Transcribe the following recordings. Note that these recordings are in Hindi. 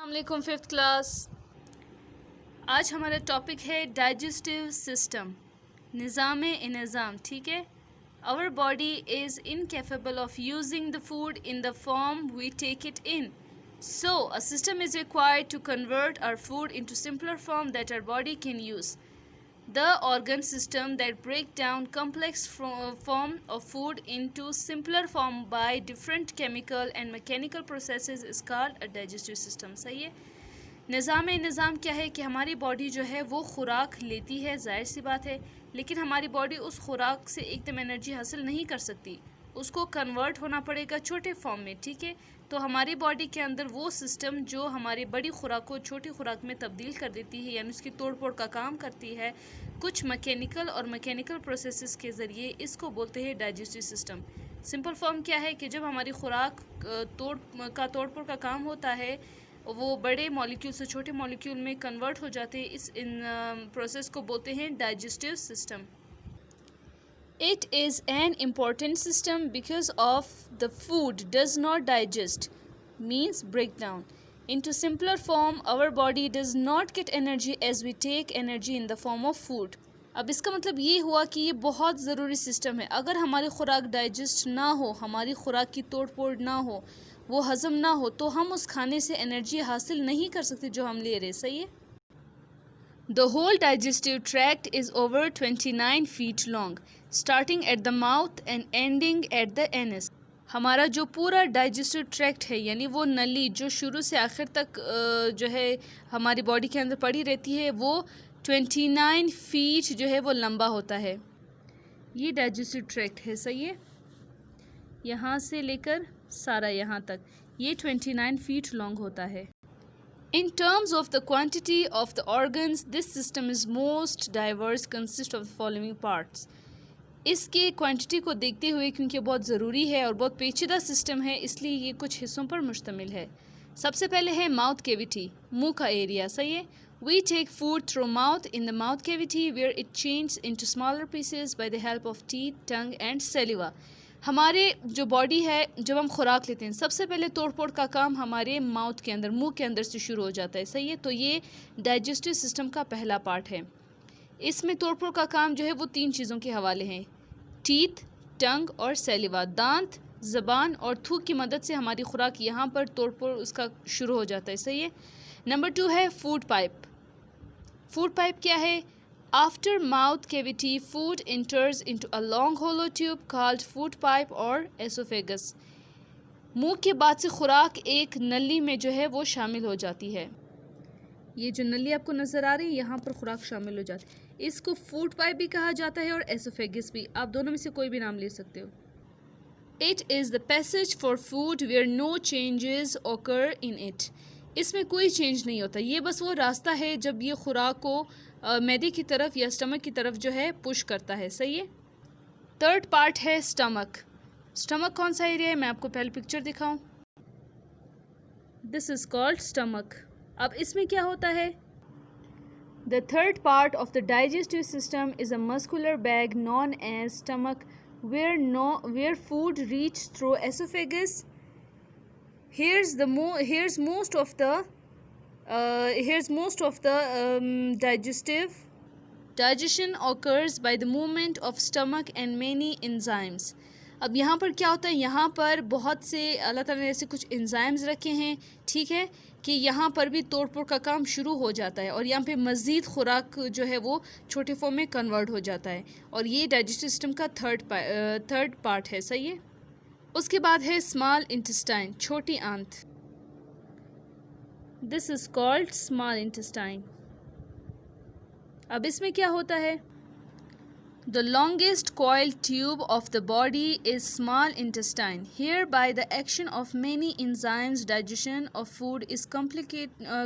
अस्सलामुअलैकुम फिफ्थ क्लास। आज हमारा टॉपिक है डाइजेस्टिव सिस्टम, निज़ाम। ठीक है। Our body is incapable of using the food in the form we take it in, so a system is required to convert our food into simpler form that our body can use. The organ system that break down complex form of food into simpler form by different chemical and mechanical processes is called a digestive system. सही है। निज़ाम क्या है कि हमारी बॉडी जो है वो खुराक लेती है, जाहिर सी बात है, लेकिन हमारी बॉडी उस खुराक से एकदम एनर्जी हासिल नहीं कर सकती, उसको कन्वर्ट होना पड़ेगा छोटे फॉर्म में। ठीक है। तो हमारी बॉडी के अंदर वो सिस्टम जो हमारी बड़ी खुराक को छोटी खुराक में तब्दील कर देती है, यानी उसकी तोड़ फोड़ का काम करती है कुछ मैकेनिकल प्रोसेसेस के ज़रिए, इसको बोलते हैं डाइजेस्टिव सिस्टम। सिंपल फॉर्म क्या है कि जब हमारी खुराक तोड़ फोड़ का काम होता है, वो बड़े मॉलिक्यूल से छोटे मॉलिक्यूल में कन्वर्ट हो जाते हैं, इस प्रोसेस को बोलते हैं digestive system. It is an important system because of the food does not digest, means break down. Into simpler form, our body does not get energy as we take energy in the form of food. अब इसका मतलब ये हुआ कि ये बहुत ज़रूरी सिस्टम है। अगर हमारी खुराक डाइजेस्ट ना हो, हमारी खुराक की तोड़ फोड़ ना हो, वो हज़म ना हो, तो हम उस खाने से एनर्जी हासिल नहीं कर सकते जो हम ले रहे। सही है। The whole digestive tract is over 29 feet long, starting at the mouth and ending at the anus. हमारा जो पूरा डाइजेस्टिव ट्रैक्ट है, यानी वो नली जो शुरू से आखिर तक जो है हमारी बॉडी के अंदर पड़ी रहती है, वो 29 फीट जो है वो लंबा होता है। ये डाइजेस्टिव ट्रैक्ट है। सही है। यहाँ से लेकर सारा यहाँ तक ये 29 फीट लॉन्ग होता है। In terms of the quantity of the organs, this system is most diverse, consist of the following parts. इसके क्वांटिटी को देखते हुए, क्योंकि बहुत ज़रूरी है और बहुत पेचीदा सिस्टम है, इसलिए ये कुछ हिस्सों पर मुश्तमिल है। सबसे पहले है माउथ कैविटी, मुंह का एरिया। सही है। We take food through mouth in the mouth cavity where it changes into smaller pieces by the help of teeth, tongue and saliva. हमारे जो बॉडी है, जब हम खुराक लेते हैं, सबसे पहले तोड़ फोड़ का काम हमारे माउथ के अंदर, मुंह के अंदर से शुरू हो जाता है। सही है। तो ये डाइजेस्टिव सिस्टम का पहला पार्ट है। इसमें तोड़ फोड़ का काम जो है वो 3 चीज़ों के हवाले हैं, टीथ, टंग और सेलिवा। दांत, ज़बान और थूक की मदद से हमारी खुराक यहाँ पर तोड़ फोड़ उसका शुरू हो जाता है। सही है। नंबर 2 है फूड पाइप। फूड पाइप क्या है? After mouth cavity, food enters into a long hollow tube called food pipe or esophagus. मुंह के बाद से खुराक एक नली में जो है वो शामिल हो जाती है। ये जो नली आपको नज़र आ रही है, यहाँ पर खुराक शामिल हो जाती है। इसको फूड पाइप भी कहा जाता है और एसोफेगस भी। आप दोनों में से कोई भी नाम ले सकते हो। It is the passage for food where no changes occur in it. इसमें कोई चेंज नहीं होता। ये बस वो रास्ता है जब ये खुराक को मैदे की तरफ या स्टमक की तरफ जो है पुश करता है। सही है। थर्ड पार्ट है स्टमक। स्टमक कौन सा एरिया है? मैं आपको पहले पिक्चर दिखाऊं। This is called stomach. अब इसमें क्या होता है? The third part of the digestive system is a muscular bag known as stomach where food reach through oesophagus. Here's most of the digestion occurs by the movement of stomach and many enzymes. अब यहाँ पर क्या होता है? यहाँ पर बहुत से अल्लाह ताला ने ऐसे कुछ एंजाइम्स रखे हैं, ठीक है, कि यहाँ पर भी तोड़ फोड़ का काम शुरू हो जाता है और यहाँ पे मज़ीद खुराक जो है वो छोटे फॉर्म में कन्वर्ट हो जाता है, और ये डाइजेस्टिव सिस्टम का थर्ड पार्ट है। सही है। उसके बाद है स्मॉल इंटेस्टाइन, छोटी आंत। This is called small intestine. अब इसमें क्या होता है? The longest coil tube of the body is small intestine. Here by the action of many enzymes digestion of food is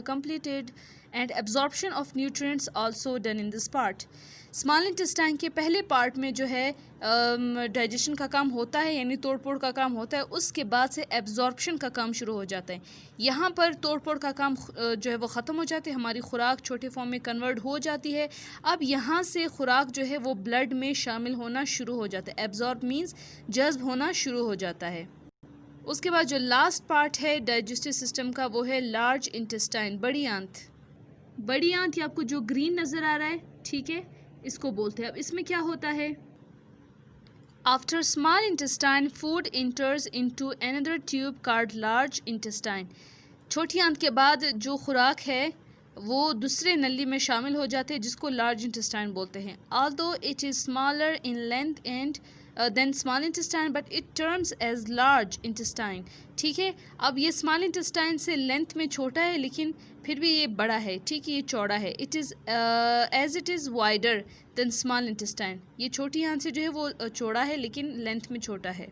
completed and absorption of nutrients also done in this part. Small intestine के पहले पार्ट में जो है डाइजेशन का काम होता है, यानी तोड़ फोड़ का काम होता है। उसके बाद से एब्जॉर्प्शन का काम शुरू हो जाता है। यहाँ पर तोड़ फोड़ का काम जो है वो ख़त्म हो जाती है, हमारी खुराक छोटे फॉर्म में कन्वर्ट हो जाती है। अब यहाँ से खुराक जो है वो ब्लड में शामिल होना शुरू हो जाता है। एब्जॉर्ब मीन्स जज्ब होना शुरू हो जाता है। उसके बाद जो लास्ट पार्ट है डाइजेस्टिव सिस्टम का वो है लार्ज इंटेस्टाइन, बड़ी आंत। बड़ी आंत ये आपको जो ग्रीन नज़र आ रहा है, ठीक है, इसको बोलते हैं। अब इसमें क्या होता है, after small intestine food इंटर्स into another tube called large intestine. छोटी आंत के बाद जो खुराक है वो दूसरे नली में शामिल हो जाते हैं जिसको लार्ज इंटेस्टाइन बोलते हैं। Although it is smaller in length and than small intestine but it terms as large intestine, ठीक है। अब ये स्मॉल इंटेस्टाइन से लेंथ में छोटा है लेकिन फिर भी ये बड़ा है, ठीक है, ये चौड़ा है। It is as it is wider than small intestine, ये छोटी आंत से जो है वो चौड़ा है लेकिन लेंथ में छोटा है।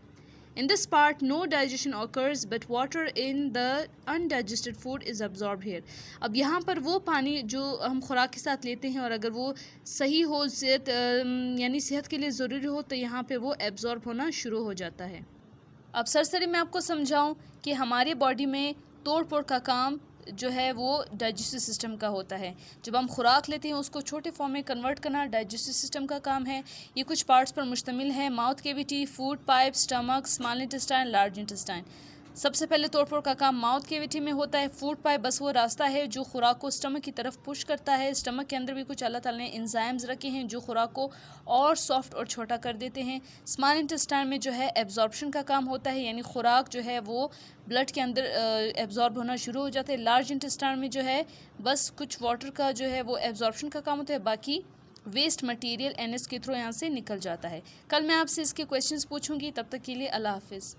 In this part, no digestion occurs, but water in the undigested food is absorbed here. अब यहाँ पर वो पानी जो हम खुराक के साथ लेते हैं और अगर वो सही हो, सेहत यानी सेहत के लिए ज़रूरी हो, तो यहाँ पे वो एब्जॉर्ब होना शुरू हो जाता है। अब सरसरी मैं आपको समझाऊँ कि हमारे बॉडी में तोड़ फोड़ का काम जो है वो डाइजेस्टिव सिस्टम का होता है। जब हम खुराक लेते हैं उसको छोटे फॉर्म में कन्वर्ट करना डाइजेस्टिव सिस्टम का काम है। ये कुछ पार्ट्स पर मुश्तमिल है, mouth cavity, food pipe, stomach, small intestine, large intestine. सबसे पहले तोड़फोड़ का काम माउथ कैविटी में होता है। फूड पाइप बस वो रास्ता है जो खुराक को स्टमक की तरफ पुश करता है। स्टमक के अंदर भी कुछ अल्लाह ताला ने एंजाइम्स रखे हैं जो खुराक को और सॉफ्ट और छोटा कर देते हैं। स्मॉल इंटेस्टाइन में जो है एब्जॉर्प्शन का काम होता है, यानी खुराक जो है वो ब्लड के अंदर एब्जॉर्ब होना शुरू हो जाता है। लार्ज इंटेस्टाइन में जो है बस कुछ वाटर का जो है वो एब्जॉर्प्शन का काम होता है, बाकी वेस्ट मटेरियल एनएस के थ्रू यहाँ से निकल जाता है। कल मैं आपसे इसके क्वेश्चंस पूछूंगी, तब तक के लिए अल्लाह हाफिज़।